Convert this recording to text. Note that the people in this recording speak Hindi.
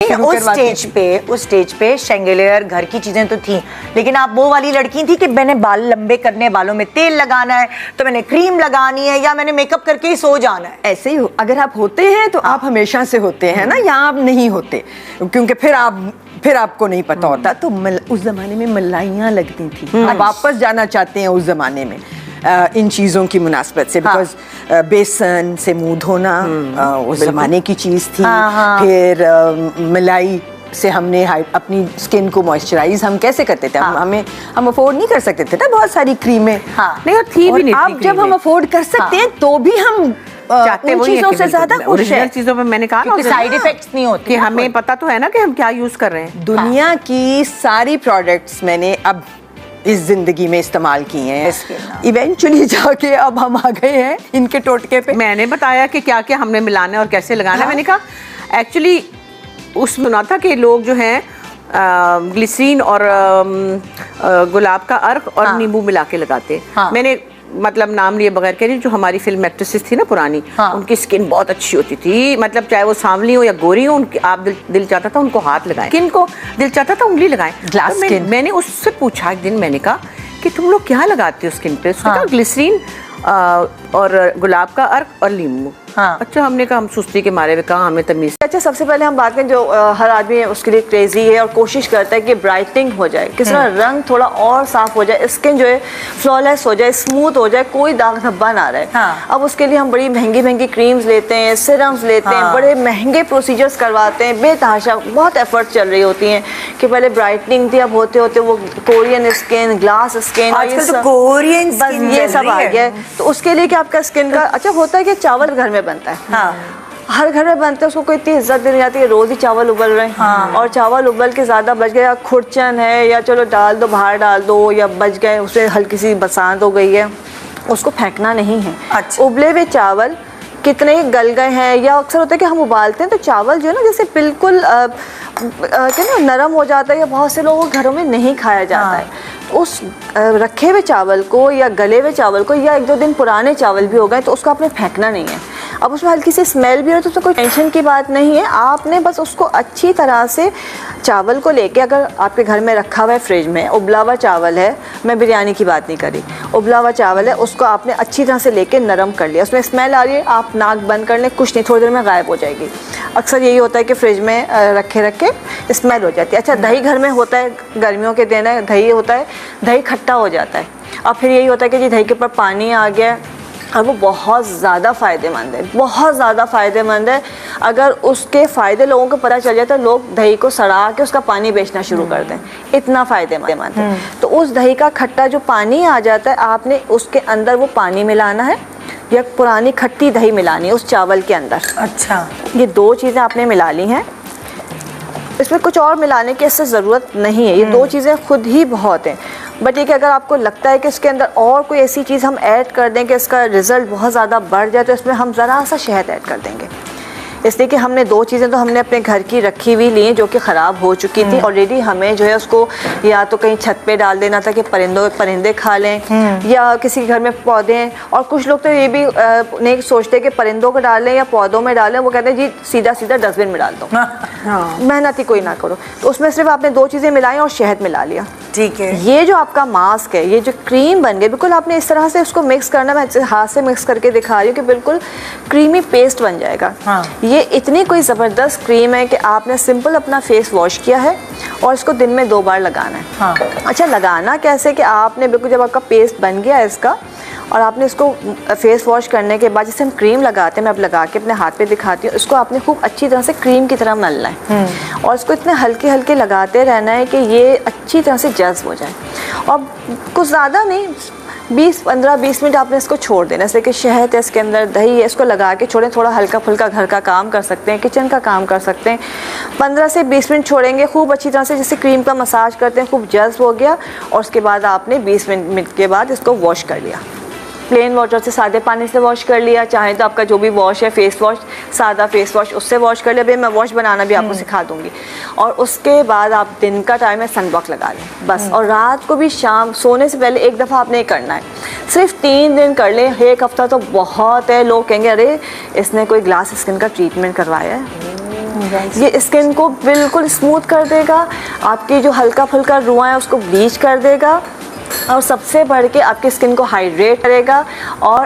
उस स्टेज पे शेंगेलियर घर की चीजें तो थी, लेकिन आप वो वाली लड़की थी कि मैंने बाल लंबे करने, बालों में तेल लगाना है तो मैंने क्रीम लगानी है या मैंने मेकअप करके ही सो जाना है। ऐसे ही अगर आप होते हैं तो आप हमेशा से होते हैं ना, या आप नहीं होते क्योंकि फिर आपको नहीं पता होता। तो उस जमाने में मलाइयाँ लगती थी, आप वापस जाना चाहते हैं उस जमाने में इन चीज़ों की मुनासबत से, बिकॉज बेसन से मुंह धोना उस जमाने की चीज़ थी। फिर मलाई से हमने अपनी स्किन को मॉइस्चराइज हम कैसे करते थे, हम अफोर्ड नहीं कर सकते थे ना बहुत सारी क्रीमें। नहीं, थी भी नहीं। अब जब हम अफोर्ड कर सकते हैं तो भी हम चाहते उन चीजों से ज्यादा खुश हैं। चीजों में मैंने कहा क्योंकि साइड इफेक्ट्स नहीं होते कि हमें पता तो है ना कि हम क्या यूज कर रहे हैं। दुनिया की सारी प्रोडक्ट्स मैंने अब इस जिंदगी में इस्तेमाल किए हैं। इवेंचुअली जाके अब हम आ गए हैं इनके टोटके पे। मैंने बताया कि क्या क्या हमने मिलाना है और कैसे लगाना है। मैंने कहा एक्चुअली उसमें सुना था कि लोग जो हैं ग्लिसरीन और गुलाब का अर्क और नींबू मिला के लगाते। मैंने मतलब नाम लिए बगैर कह रही, जो हमारी फिल्म एक्ट्रेसेस थी ना पुरानी, उनकी स्किन बहुत अच्छी होती थी, मतलब चाहे वो सांवली हो या गोरी हो, उनकी आप दिल चाहता था उनको हाथ लगाएं, किन को दिल चाहता था उंगली लगाएं। Glass skin. मैंने उससे पूछा एक दिन, मैंने कहा कि तुम लोग क्या लगाते हो स्किन पे? उसने कहा ग्लिसरीन और गुलाब का अर्क और नींबू। अच्छा, हमने कहा हम सुस्ती के मारे हुए कहा हमें तमीज। अच्छा, सबसे पहले हम बात करें जो हर आदमी है उसके लिए क्रेजी है और कोशिश करता है कि ब्राइटनिंग हो जाए, किस तरह रंग थोड़ा और साफ हो जाए, स्किन जो है फ्लॉलेस हो जाए, स्मूथ हो जाए, कोई दाग धब्बा ना रहे। अब उसके लिए हम बड़ी महंगी महंगी क्रीम्स लेते हैं, सिरम्स लेते हैं, बड़े महंगे प्रोसीजर्स करवाते हैं, बेतहाशा बहुत एफर्ट चल रही होती हैं कि पहले ब्राइटनिंग थी, अब होते होते वो कोरियन स्किन, ग्लास स्किन, आजकल तो कोरियन स्किन ये सब आ गया। तो उसके लिए कि आपका स्किन का अच्छा होता है कि चावल घर में बनता है, हर घर में बनता है, उसको कोई इतनी इज्जत दी नहीं जाती है, रोज ही चावल उबल रहे हैं। और चावल उबल के ज्यादा बच गया, खुरचन है या चलो डाल दो, बाहर डाल दो, या बच गए उसमें हल्की सी बरसात हो गई है, उसको फेंकना नहीं है। अच्छा। उबले हुए चावल कितने गल गए हैं, या अक्सर होता है कि हम उबालते हैं तो चावल जो है ना जैसे बिल्कुल क्या ना नरम हो जाता है, या बहुत से लोगों घरों में नहीं खाया जाता है। उस रखे हुए चावल को या गले हुए चावल को, या एक दो दिन पुराने चावल भी हो गए, तो उसको आपने फेंकना नहीं है। अब उसमें हल्की सी स्मेल भी हो तो उसमें कोई टेंशन की बात नहीं है। आपने बस उसको अच्छी तरह से चावल को लेके, अगर आपके घर में रखा हुआ है फ्रिज में, उबला हुआ चावल है, मैं बिरयानी की बात नहीं करी, उबला हुआ चावल है, उसको आपने अच्छी तरह से लेके नरम कर लिया। उसमें स्मेल आ रही है, आप नाक बंद कर लें, कुछ नहीं, थोड़ी देर में गायब हो जाएगी। अक्सर यही होता है कि फ्रिज में रखे स्मेल हो जाती है। अच्छा, दही घर में होता है, गर्मियों के दिन है, दही होता है, दही खट्टा हो जाता है। अब फिर यही होता है कि जी दही के ऊपर पानी आ गया, और वो बहुत ज़्यादा फ़ायदेमंद है, बहुत ज़्यादा फ़ायदेमंद है। अगर उसके फ़ायदे लोगों को पता चल जाए तो लोग दही को सड़ा के उसका पानी बेचना शुरू कर दें, इतना फ़ायदेमंद है। तो उस दही का खट्टा जो पानी आ जाता है, आपने उसके अंदर वो पानी मिलाना है या पुरानी खट्टी दही मिलानी है उस चावल के अंदर। अच्छा, ये दो चीज़ें आपने मिला ली हैं, इसमें कुछ और मिलाने की इससे ज़रूरत नहीं है, ये दो चीज़ें खुद ही बहुत हैं। बट ये कि अगर आपको लगता है कि इसके अंदर और कोई ऐसी चीज़ हम ऐड कर दें कि इसका रिज़ल्ट बहुत ज़्यादा बढ़ जाए, तो इसमें हम ज़रा सा शहद ऐड कर देंगे। इसलिए कि हमने दो चीज़ें तो हमने अपने घर की रखी हुई ली हैं जो कि ख़राब हो चुकी थी ऑलरेडी, हमें जो है उसको या तो कहीं छत पे डाल देना था कि परिंदे खा लें, या किसी के घर में पौधे हैं, और कुछ लोग तो ये भी नहीं सोचते कि परिंदों को डालें या पौधों में डालें, वो कहते हैं जी सीधा सीधा डस्टबिन में डाल दो, मेहनत ही कोई ना करो। तो उसमें सिर्फ आपने दो चीज़ें मिलाई और शहद मिला लिया, ठीक है। ये जो आपका मास्क है, ये जो क्रीम बन गई, बिल्कुल आपने इस तरह से उसको मिक्स करना, मैं हाथ से मिक्स करके दिखा रही हूँ कि बिल्कुल क्रीमी पेस्ट बन जाएगा। ये इतनी कोई ज़बरदस्त क्रीम है कि आपने सिंपल अपना फेस वॉश किया है और इसको दिन में 2 बार लगाना है। अच्छा, लगाना कैसे कि आपने बिल्कुल जब आपका पेस्ट बन गया है इसका, और आपने इसको फेस वॉश करने के बाद जैसे हम क्रीम लगाते हैं, मैं अब लगा के अपने हाथ पे दिखाती हूँ, इसको आपने खूब अच्छी तरह से क्रीम की तरह मलना है और इसको इतने हल्के हल्के लगाते रहना है कि ये अच्छी तरह से जज्ब हो जाए। और कुछ ज़्यादा नहीं, 15-20 मिनट आपने इसको छोड़ देना। जैसे कि शहद है इसके अंदर, दही है, इसको लगा के छोड़ें, थोड़ा हल्का फुल्का घर का काम कर सकते हैं, किचन का काम कर सकते हैं। 15 से 20 मिनट छोड़ेंगे खूब अच्छी तरह से, जैसे क्रीम का मसाज करते हैं, खूब जज्ब हो गया, और उसके बाद आपने 20 मिनट के बाद इसको वॉश कर लिया। प्लेन वाटर से, सादे पानी से वॉश कर लिया, चाहे तो आपका जो भी वॉश है, फेस वॉश, सादा फेस वॉश, उससे वॉश कर लिया। अभी मैं वॉश बनाना भी आपको सिखा दूंगी। और उसके बाद आप दिन का टाइम है सनब्लॉक लगा लें बस, और रात को भी शाम सोने से पहले एक दफ़ा आपने करना है। सिर्फ 3 दिन कर लें, 1 हफ्ता तो बहुत है। लोग कहेंगे अरे इसने कोई ग्लास स्किन का ट्रीटमेंट करवाया है, ये स्किन को बिल्कुल स्मूथ कर देगा, आपकी जो हल्का फुल्का रुआं है उसको ब्लीच कर देगा, और सबसे बढ़ के आपकी स्किन को हाइड्रेट करेगा और